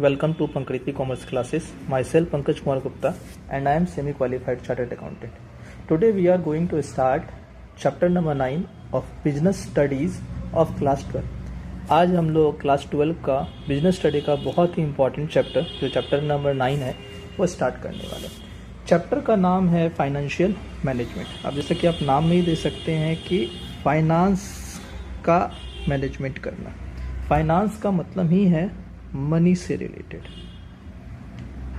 Welcome to Pankriti Commerce Classes. Myself Pankaj Kumar Gupta and I am semi-qualified chartered accountant. Today we are going to start chapter number 9 of Business Studies of Class 12. आज हम लोग class 12 का business study का बहुत ही important chapter जो chapter number 9 है वो start करने वाले। चैप्टर का नाम है फाइनेंशियल मैनेजमेंट। अब जैसे कि आप नाम में ही दे सकते हैं कि फाइनेंस का मैनेजमेंट करना। फाइनेंस का मतलब ही है मनी से रिलेटेड।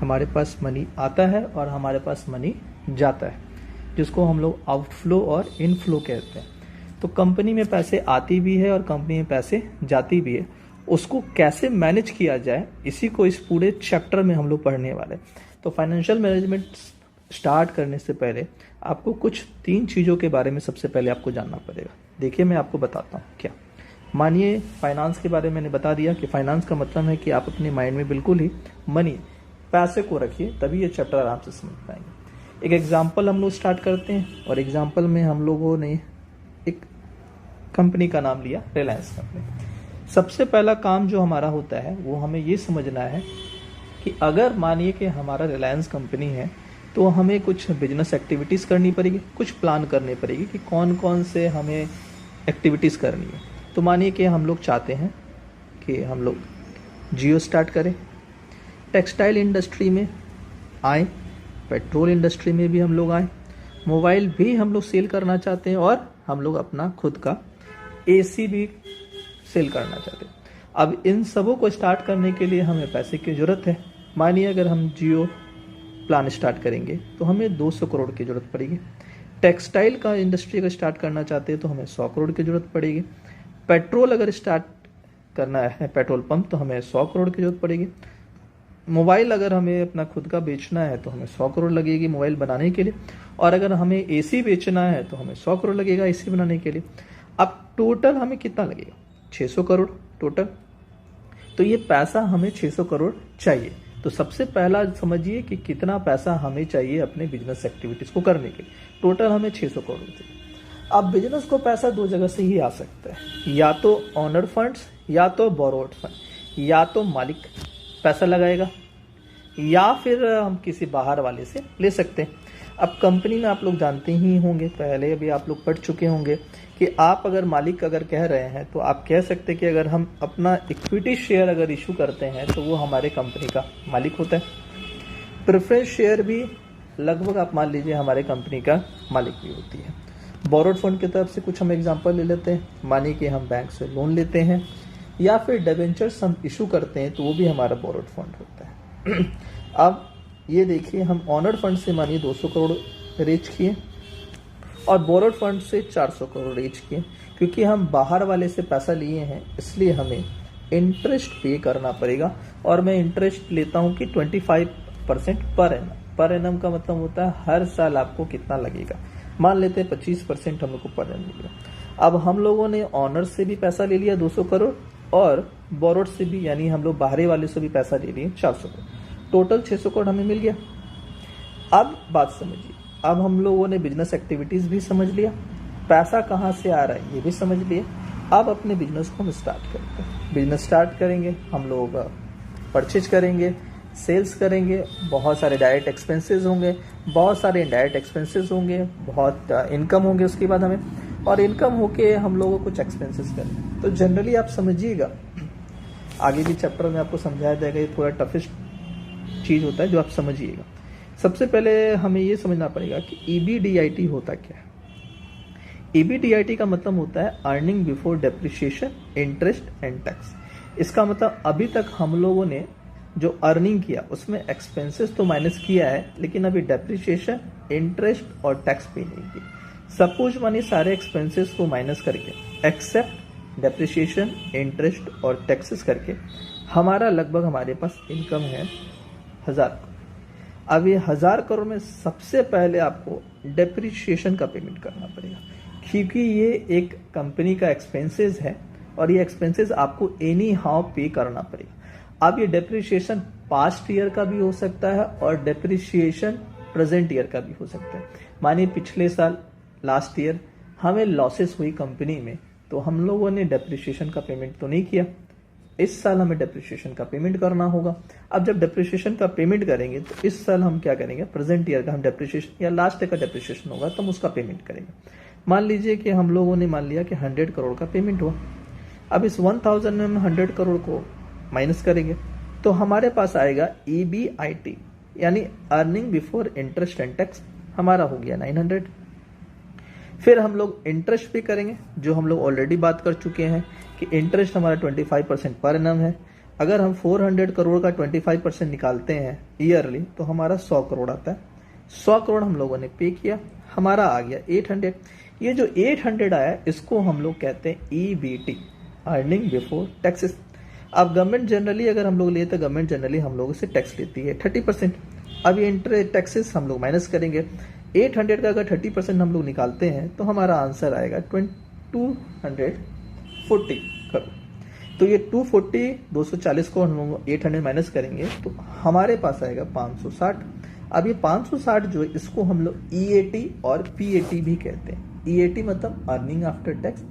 हमारे पास मनी आता है और हमारे पास मनी जाता है, जिसको हम लोग आउटफ्लो और इनफ्लो कहते हैं। तो कंपनी में पैसे आती भी है और कंपनी में पैसे जाती भी है, उसको कैसे मैनेज किया जाए इसी को इस पूरे चैप्टर में हम लोग पढ़ने वाले। तो फाइनेंशियल मैनेजमेंट स्टार्ट करने से पहले आपको कुछ 3 चीज़ों के बारे में सबसे पहले आपको जानना पड़ेगा। देखिए मैं आपको बताता हूँ क्या। मानिए फाइनेंस के बारे में मैंने बता दिया कि फाइनेंस का मतलब है कि आप अपने माइंड में बिल्कुल ही मनी पैसे को रखिए, तभी ये चैप्टर आराम से समझ पाएंगे। एक एग्जांपल हम लोग स्टार्ट करते हैं और एग्जांपल में हम लोगों ने एक कंपनी का नाम लिया, रिलायंस कंपनी। सबसे पहला काम जो हमारा होता है वो हमें ये समझना है कि अगर मानिए कि हमारा रिलायंस कंपनी है तो हमें कुछ बिजनेस एक्टिविटीज़ करनी पड़ेगी, कुछ प्लान करनी पड़ेगी कि कौन कौन से हमें एक्टिविटीज़ करनी है। तो मानिए कि हम लोग चाहते हैं कि हम लोग जियो स्टार्ट करें, टेक्सटाइल इंडस्ट्री में आए, पेट्रोल इंडस्ट्री में भी हम लोग आए, मोबाइल भी हम लोग सेल करना चाहते हैं और हम लोग अपना खुद का एसी भी सेल करना चाहते हैं। अब इन सबों को स्टार्ट करने के लिए हमें पैसे की ज़रूरत है। मानिए अगर हम जियो प्लान स्टार्ट करेंगे तो हमें 200 करोड़ की ज़रूरत पड़ेगी। टेक्सटाइल का इंडस्ट्री अगर स्टार्ट करना चाहते हैं तो हमें 100 करोड़ की ज़रूरत पड़ेगी। पेट्रोल अगर स्टार्ट करना है, पेट्रोल पंप, तो हमें 100 करोड़ की ज़रूरत पड़ेगी। मोबाइल अगर हमें अपना खुद का बेचना है तो हमें 100 करोड़ लगेगी मोबाइल बनाने के लिए, और अगर हमें एसी बेचना है तो हमें 100 करोड़ लगेगा एसी बनाने के लिए। अब टोटल हमें कितना लगेगा? 600 करोड़ टोटल। तो ये पैसा हमें 600 करोड़ चाहिए। तो सबसे पहला समझिए कि कितना पैसा हमें चाहिए अपने बिजनेस एक्टिविटीज़ को करने के लिए। टोटल हमें 600 करोड़ चाहिए। अब बिजनेस को पैसा 2 जगह से ही आ सकता है, या तो ऑनर फंड्स या तो बोरोड फंड। या तो मालिक पैसा लगाएगा या फिर हम किसी बाहर वाले से ले सकते हैं। अब कंपनी में आप लोग जानते ही होंगे, पहले भी आप लोग पढ़ चुके होंगे कि आप अगर मालिक अगर कह रहे हैं तो आप कह सकते हैं कि अगर हम अपना इक्विटी शेयर अगर इशू करते हैं तो वो हमारे कंपनी का मालिक होता है। प्रेफरेंस शेयर भी लगभग आप मान लीजिए हमारे कंपनी का मालिक भी होती है। बोरोड फंड की तरफ से कुछ हम एग्जांपल ले लेते हैं। मानिए कि हम बैंक से लोन लेते हैं या फिर डिबेंचर्स हम इशू करते हैं तो वो भी हमारा बोरोड फंड होता है। अब ये देखिए, हम ऑनर फंड से मानिए 200 करोड़ रेज किए और बोरोड फंड से 400 करोड़ रेज किए। क्योंकि हम बाहर वाले से पैसा लिए हैं इसलिए हमें इंटरेस्ट पे करना पड़ेगा, और मैं इंटरेस्ट लेता हूँ कि 25% पर एनम। पर एनम का मतलब होता है हर साल आपको कितना लगेगा। मान लेते हैं 25% हम लोग को पर एनम मिलेगा। अब हम लोगों ने ऑनर से भी पैसा ले लिया 200 करोड़ और बोरोड से भी, यानी हम लोग बाहरी वाले से भी पैसा ले लिए 400 करोड़। टोटल 600 करोड़ हमें मिल गया। अब बात समझिए, अब हम लोगों ने बिजनेस एक्टिविटीज़ भी समझ लिया, पैसा कहाँ से आ रहा है ये भी समझ लिया। अब अपने बिजनेस को हम स्टार्ट करते हैं। बिजनेस स्टार्ट करेंगे, हम लोग परचेज करेंगे, सेल्स करेंगे, बहुत सारे डायरेक्ट एक्सपेंसेस होंगे, बहुत सारे इनडायरेक्ट एक्सपेंसेस होंगे, बहुत इनकम होंगे उसके बाद हमें, और इनकम होके हम लोगों को कुछ एक्सपेंसेस करेंगे। तो जनरली आप समझिएगा, आगे भी चैप्टर में आपको समझाया जाएगा, ये थोड़ा टफेस्ट चीज़ होता है जो आप समझिएगा। सबसे पहले हमें ये समझना पड़ेगा कि EBDIT होता क्या है। EBDIT का मतलब होता है earning before depreciation, interest and tax. इसका मतलब अभी तक हम लोगों ने जो अर्निंग किया उसमें एक्सपेंसेस तो माइनस किया है, लेकिन अभी डेप्रिसिएशन, इंटरेस्ट और टैक्स पे नहीं किया। सपोज मानिए सारे एक्सपेंसेस को माइनस करके एक्सेप्ट डेप्रिसिएशन, इंटरेस्ट और टैक्सेस करके हमारा लगभग हमारे पास इनकम है 1000 करोड़। अब ये 1000 करोड़ में सबसे पहले आपको डेप्रिसिएशन का पेमेंट करना पड़ेगा, क्योंकि ये एक कंपनी का एक्सपेंसेस है और ये एक्सपेंसेस आपको एनी हाउ पे करना पड़ेगा। अब ये डेप्रिसिएशन पास्ट ईयर का भी हो सकता है और डेप्रिसिएशन प्रेजेंट ईयर का भी हो सकता है। मानिए पिछले साल लास्ट ईयर हमें लॉसेस हुई कंपनी में, तो हम लोगों ने डेप्रिसिएशन का पेमेंट तो नहीं किया, इस साल हमें डेप्रिसिएशन का पेमेंट करना होगा। अब जब डेप्रिसिएशन का पेमेंट करेंगे तो इस साल हम क्या करेंगे, प्रेजेंट ईयर का हम डेप्रिसिएशन या लास्ट ईयर का डेप्रिसिएशन होगा तो हम उसका पेमेंट करेंगे। मान लीजिए कि हम लोगों ने मान लिया कि 100 करोड़ का पेमेंट हुआ। अब इस 1000 में हम 100 करोड़ को माइनस करेंगे तो हमारे पास आएगा EBIT यानी earning before interest and tax, हमारा हो गया 900। फिर हम लोग इंटरेस्ट पे करेंगे, जो हम लोग ऑलरेडी बात कर चुके हैं कि इंटरेस्ट हमारा 25% पर एनम है। अगर हम 400 करोड़ का 25% निकालते हैं ईयरली तो हमारा 100 करोड़ आता है। 100 करोड़ हम लोगों ने पे किया, हमारा आ गया 800। ये जो 800 आया इसको हम लोग कहते हैं EBT, अर्निंग बिफोर टैक्सेस। अब गवर्नमेंट जनरली अगर हम लोग लिए तो गवर्नमेंट जनरली हम लोगों से टैक्स लेती है 30%। अब ये इंटरेस्ट टैक्सेस हम लोग माइनस करेंगे। 800 का अगर 30% हम लोग निकालते हैं तो हमारा आंसर आएगा 240 करोड़। तो ये 240 को हम लोग 800 माइनस करेंगे तो हमारे पास आएगा 560। अब ये 560 जो है इसको हम लोग EAT और PAT भी कहते हैं। EAT मतलब अर्निंग आफ्टर टैक्स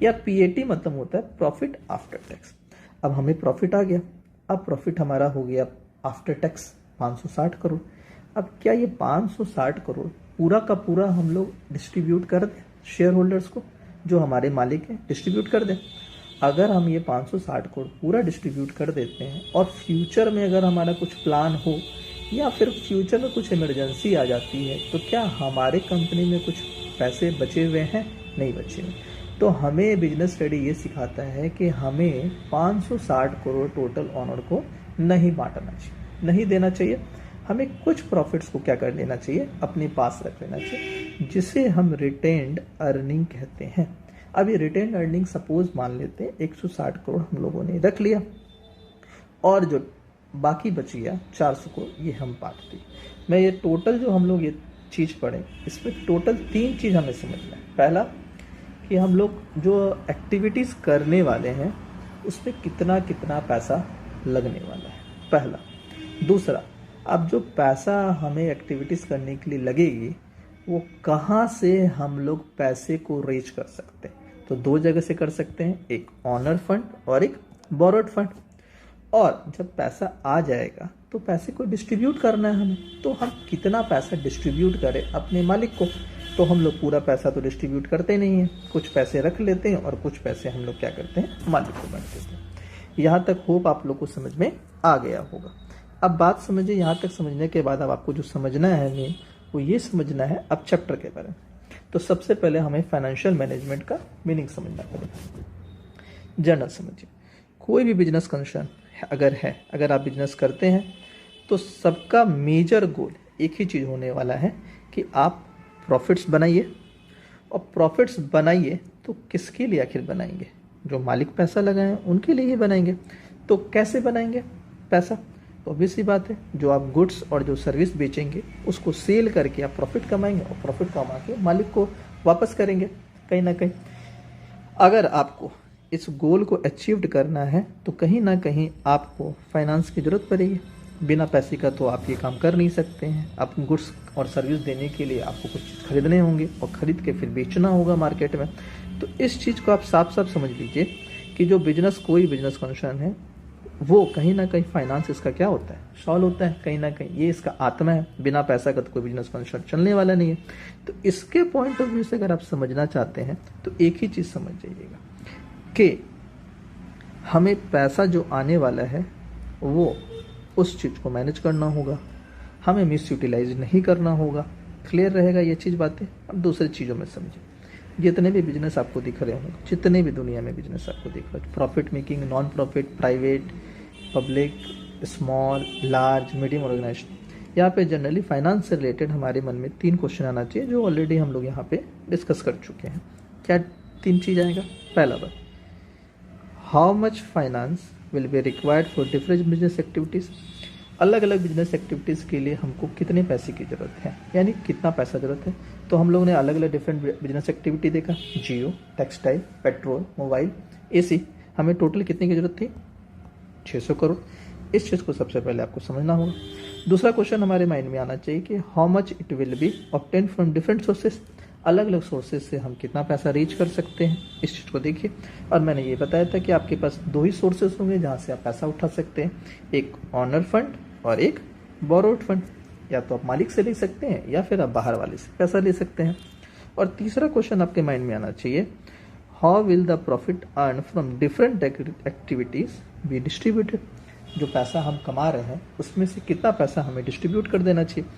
या PAT मतलब होता है प्रॉफिट आफ्टर टैक्स। अब हमें प्रॉफिट आ गया, अब प्रॉफिट हमारा हो गया आफ्टर टैक्स 560 करोड़। अब क्या ये 560 करोड़ पूरा का पूरा हम लोग डिस्ट्रीब्यूट कर दें शेयर होल्डर्स को, जो हमारे मालिक हैं, डिस्ट्रीब्यूट कर दें? अगर हम ये 560 करोड़ पूरा डिस्ट्रीब्यूट कर देते हैं और फ्यूचर में अगर हमारा कुछ प्लान हो या फिर फ्यूचर में कुछ इमरजेंसी आ जाती है तो क्या हमारे कंपनी में कुछ पैसे बचे हुए हैं? नहीं बचे हुए। तो हमें बिजनेस स्टडी ये सिखाता है कि हमें 560 करोड़ टोटल ऑनर को नहीं बांटना चाहिए, नहीं देना चाहिए। हमें कुछ प्रॉफिट्स को क्या कर लेना चाहिए, अपने पास रख लेना चाहिए, जिसे हम रिटेन्ड अर्निंग कहते हैं। अब ये रिटेन्ड अर्निंग सपोज मान लेते हैं 160 करोड़ हम लोगों ने रख लिया और जो बाकी बच गया 400 करोड़ ये हम बांट दिए। मैं ये टोटल जो हम लोग ये चीज़ पढ़ें इसमें टोटल 3 चीज़ हमें समझना है। पहला कि हम लोग जो एक्टिविटीज़ करने वाले हैं उसमें कितना कितना पैसा लगने वाला है, पहला। दूसरा, अब जो पैसा हमें एक्टिविटीज़ करने के लिए लगेगी वो कहाँ से हम लोग पैसे को रेज कर सकते हैं। तो 2 जगह से कर सकते हैं, एक ऑनर फंड और एक बोरोड फंड। और जब पैसा आ जाएगा तो पैसे को डिस्ट्रीब्यूट करना है हमें, तो हम कितना पैसा डिस्ट्रीब्यूट करें अपने मालिक को। तो हम लोग पूरा पैसा तो डिस्ट्रीब्यूट करते नहीं हैं, कुछ पैसे रख लेते हैं और कुछ पैसे हम लोग क्या करते हैं, मालिक को बांट देते हैं। यहाँ तक होप आप लोग को समझ में आ गया होगा। अब बात समझिए, यहाँ तक समझने के बाद अब आपको जो समझना है हमें वो ये समझना है अब चैप्टर के बारे में। तो सबसे पहले हमें फाइनेंशियल मैनेजमेंट का मीनिंग समझना पड़ेगा। जनरल समझिए, कोई भी बिजनेस कंसर्न अगर आप बिजनेस करते हैं तो सबका मेजर गोल एक ही चीज़ होने वाला है कि आप प्रॉफिट्स बनाइए। और प्रॉफिट्स बनाइए तो किसके लिए आखिर बनाएंगे? जो मालिक पैसा लगाए उनके लिए ही बनाएंगे। तो कैसे बनाएंगे पैसा? तो ऑब्वियस सी बात है, जो आप गुड्स और जो सर्विस बेचेंगे उसको सेल करके आप प्रॉफिट कमाएंगे और प्रॉफिट कमा के मालिक को वापस करेंगे कहीं ना कहीं। अगर आपको इस गोल को अचीव करना है तो कहीं ना कहीं आपको फाइनेंस की ज़रूरत पड़ेगी। बिना पैसे का तो आप ये काम कर नहीं सकते हैं। आप गुड्स और सर्विस देने के लिए आपको कुछ चीज़ खरीदने होंगे और ख़रीद के फिर बेचना होगा मार्केट में। तो इस चीज़ को आप साफ साफ समझ लीजिए कि जो कोई बिजनेस कंसर्न है वो कहीं ना कहीं फाइनेंस इसका क्या होता है, सॉल्व होता है। कहीं ना कहीं ये इसका आत्मा है। बिना पैसा का तो कोई बिजनेस कंसर्न चलने वाला नहीं है। तो इसके पॉइंट ऑफ व्यू से अगर आप समझना चाहते हैं तो एक ही चीज़ समझ जाइएगा कि हमें पैसा जो आने वाला है वो उस चीज़ को मैनेज करना होगा, हमें मिस यूटिलाइज नहीं करना होगा। क्लियर रहेगा ये चीज़ बातें? अब दूसरी चीज़ों में समझिए, जितने भी बिजनेस आपको दिख रहे होंगे, जितने भी दुनिया में बिजनेस आपको दिख रहे हैं, profit making, non profit, private, public, small, large, medium organisation, यहाँ पे जनरली फाइनेंस से रिलेटेड हमारे मन में 3 क्वेश्चन आना चाहिए जो ऑलरेडी हम लोग यहाँ पे डिस्कस कर चुके हैं। क्या 3 चीज़ आएगा? पहला बात, how much finance will be required for different business activities. अलग अलग बिजनेस एक्टिविटीज़ के लिए हमको कितने पैसे की ज़रूरत है, यानी कितना पैसा ज़रूरत है। तो हम लोगों ने अलग अलग डिफरेंट बिजनेस एक्टिविटी देखा, जियो, टेक्सटाइल, पेट्रोल, मोबाइल, एसी। हमें टोटल कितने की ज़रूरत थी? 600 करोड़। इस चीज़ को सबसे पहले आपको समझना होगा। दूसरा क्वेश्चन हमारे माइंड में आना चाहिए कि how much it will be obtain from different sources. अलग अलग सोर्सेज से हम कितना पैसा रीच कर सकते हैं, इस चीज़ को देखिए। और मैंने ये बताया था कि आपके पास दो ही सोर्सेज होंगे जहाँ से आप पैसा उठा सकते हैं, एक ऑनर फंड और एक बोरोड फंड। या तो आप मालिक से ले सकते हैं या फिर आप बाहर वाले से पैसा ले सकते हैं। और तीसरा क्वेश्चन आपके माइंड में आना चाहिए, how will the profit earn from different activities be distributed. जो पैसा हम कमा रहे हैं उसमें से कितना पैसा हमें डिस्ट्रीब्यूट कर देना चाहिए।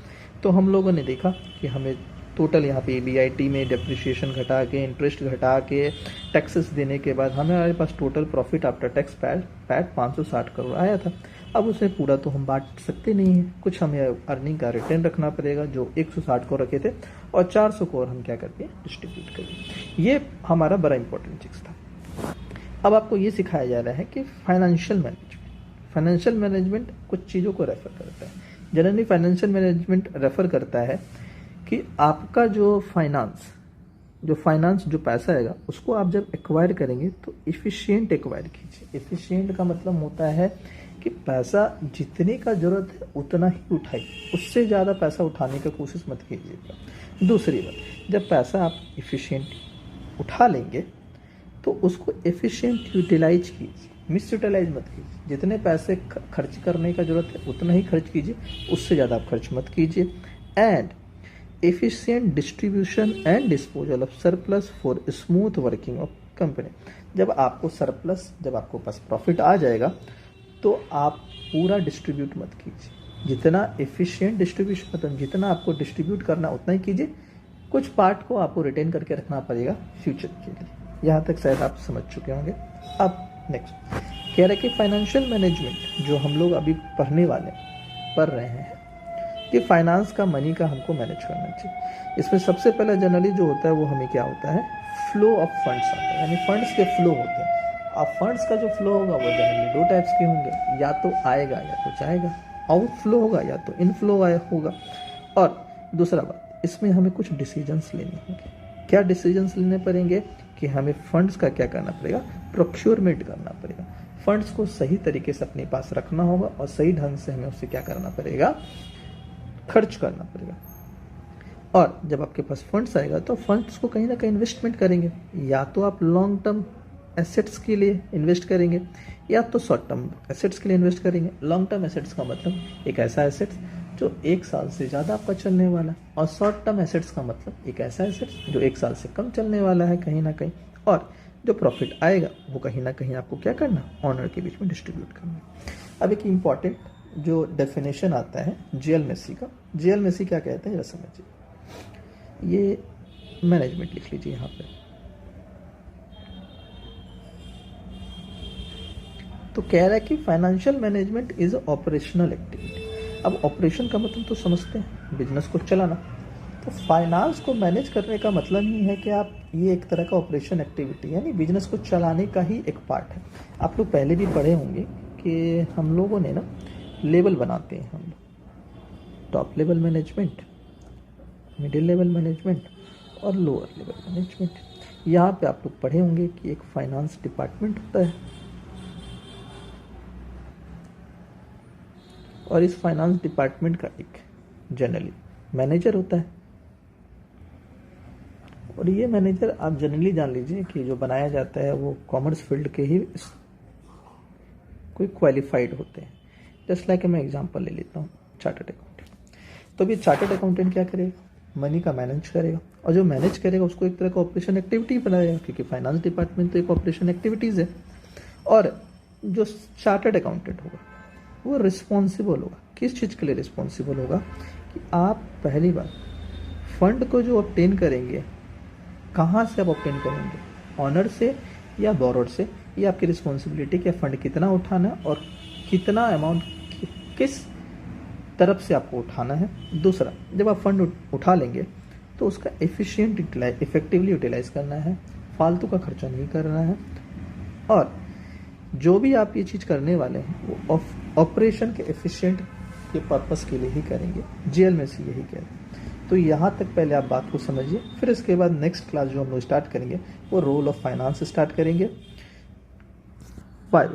तो हम लोगों ने देखा कि हमें टोटल यहाँ पे EBIT में डिप्रिशिएशन घटा के, इंटरेस्ट घटा के, टैक्सेस देने के बाद हमारे पास total profit after tax PAT 560 crore आया था। अब उसमें पूरा तो हम बांट सकते नहीं हैं, कुछ हमें अर्निंग का रिटर्न रखना पड़ेगा जो 160 करोड़ रखे थे, और 400 करोड़ हम क्या करते हैं, डिस्ट्रीब्यूट करें। ये हमारा बड़ा इंपॉर्टेंट चीज़ था। अब आपको ये सिखाया जा रहा है कि फाइनेंशियल मैनेजमेंट कुछ चीज़ों को रेफर करता है। जनरली फाइनेंशियल मैनेजमेंट रेफर करता है कि आपका जो फाइनेंस जो पैसा आएगा उसको आप जब एक्वायर करेंगे तो इफ़िशिएंट एक्वायर कीजिए। इफ़िशिएंट का मतलब होता है कि पैसा जितने का ज़रूरत है उतना ही उठाइए, उससे ज़्यादा पैसा उठाने की कोशिश मत कीजिएगा। दूसरी बात, जब पैसा आप इफ़िशिएंट उठा लेंगे तो उसको एफिशिएंट यूटिलाइज कीजिए, मिस यूटिलाइज मत कीजिए। जितने पैसे खर्च करने का जरूरत है उतना ही खर्च कीजिए, उससे ज़्यादा आप खर्च मत कीजिए। And efficient distribution and disposal of surplus for smooth working of company. जब आपको पास प्रॉफिट आ जाएगा तो आप पूरा डिस्ट्रीब्यूट मत कीजिए। जितना एफिशिएंट डिस्ट्रीब्यूशन मतलब जितना आपको डिस्ट्रीब्यूट करना उतना ही कीजिए, कुछ पार्ट को आपको रिटेन करके रखना पड़ेगा फ्यूचर के लिए। यहाँ तक शायद आप समझ चुके होंगे। अब नेक्स्ट कह रहे कि फाइनेंशियल मैनेजमेंट जो हम लोग अभी पढ़ रहे हैं कि फाइनेंस का, मनी का हमको मैनेज करना चाहिए। इसमें सबसे पहला जनरली जो होता है वो हमें क्या होता है, फ्लो ऑफ फंड्स आता है, यानी फंड्स के फ्लो होते हैं। अब फंड्स का जो फ्लो होगा वो जनरली दो टाइप्स के होंगे, या तो आएगा या तो जाएगा, आउटफ्लो होगा या तो इनफ्लो होगा। और दूसरा बात, इसमें हमें कुछ डिसीजंस लेने होंगे। क्या डिसीजंस लेने पड़ेंगे कि हमें फंड्स का क्या करना पड़ेगा, प्रोक्योरमेंट करना पड़ेगा। फंड्स को सही तरीके से अपने पास रखना होगा और सही ढंग से हमें उससे क्या करना पड़ेगा, खर्च करना पड़ेगा। और जब आपके पास फंड्स आएगा तो फंड्स को कहीं ना कहीं इन्वेस्टमेंट करेंगे, या तो आप लॉन्ग टर्म एसेट्स के लिए इन्वेस्ट करेंगे या तो शॉर्ट टर्म एसेट्स के लिए इन्वेस्ट करेंगे। लॉन्ग टर्म एसेट्स का मतलब एक ऐसा एसेट्स जो 1 साल से ज़्यादा आपका चलने वाला है, और शॉर्ट टर्म एसेट्स का मतलब एक ऐसा एसेट्स जो 1 साल से कम चलने वाला है कहीं ना कहीं। और जो प्रॉफिट आएगा वो कहीं ना कहीं आपको क्या करना, ऑनर के बीच में डिस्ट्रीब्यूट करना। अब एक इम्पॉर्टेंट जो डेफिनेशन आता है जीएल मेसी का, जीएल मेसी क्या कहते हैं जरा समझिए। ये मैनेजमेंट लिख लीजिए यहाँ पे। तो कह रहा है कि financial management is operational activity. अब ऑपरेशन का मतलब तो समझते हैं, बिजनेस को चलाना। तो फाइनेंस को मैनेज करने का मतलब ही है कि आप, ये एक तरह का ऑपरेशन एक्टिविटी यानी बिजनेस को चलाने का ही एक पार्ट है। आप लोग पहले भी पढ़े होंगे कि हम लोगों ने ना लेवल बनाते हैं, हम लोग top level management, middle level management और लोअर लेवल मैनेजमेंट। यहाँ पे आप लोग पढ़े होंगे कि एक फाइनेंस डिपार्टमेंट होता है और इस फाइनेंस डिपार्टमेंट का एक जनरली मैनेजर होता है। और ये मैनेजर आप जनरली जान लीजिए कि जो बनाया जाता है वो कॉमर्स फील्ड के ही कोई क्वालिफाइड होते हैं। जस्ट लाइक मैं एग्जांपल ले लेता हूँ, चार्टर्ड अकाउंटेंट। तो भी चार्टर्ड अकाउंटेंट क्या करेगा, मनी का मैनेज करेगा, और जो मैनेज करेगा उसको एक तरह का ऑपरेशन एक्टिविटी बनाएगा, क्योंकि फाइनेंस डिपार्टमेंट तो एक ऑपरेशन एक्टिविटीज़ है। और जो चार्टर्ड अकाउंटेंट होगा वो रिस्पॉन्सिबल होगा, किस चीज़ के लिए रिस्पॉन्सिबल होगा कि आप पहली बार फंड को जो ऑब्टेन करेंगे, कहाँ से आप ऑब्टेन करेंगे, ऑनर से या बोरोड से, ये आपकी रिस्पॉन्सिबिलिटी कि फंड कितना उठाना है और कितना अमाउंट किस तरफ से आपको उठाना है। दूसरा, जब आप फंड उठा लेंगे तो उसका इफेक्टिवली यूटिलाइज करना है, फालतू का खर्चा नहीं करना है। और जो भी आप ये चीज़ करने वाले हैं वो ऑपरेशन के एफिशिएंट के पर्पस के लिए ही करेंगे। जीएल में से यही कह रहे हैं। तो यहाँ तक पहले आप बात को समझिए, फिर इसके बाद नेक्स्ट क्लास जो हम लोग स्टार्ट करेंगे वो रोल ऑफ फाइनेंस स्टार्ट करेंगे। बाय।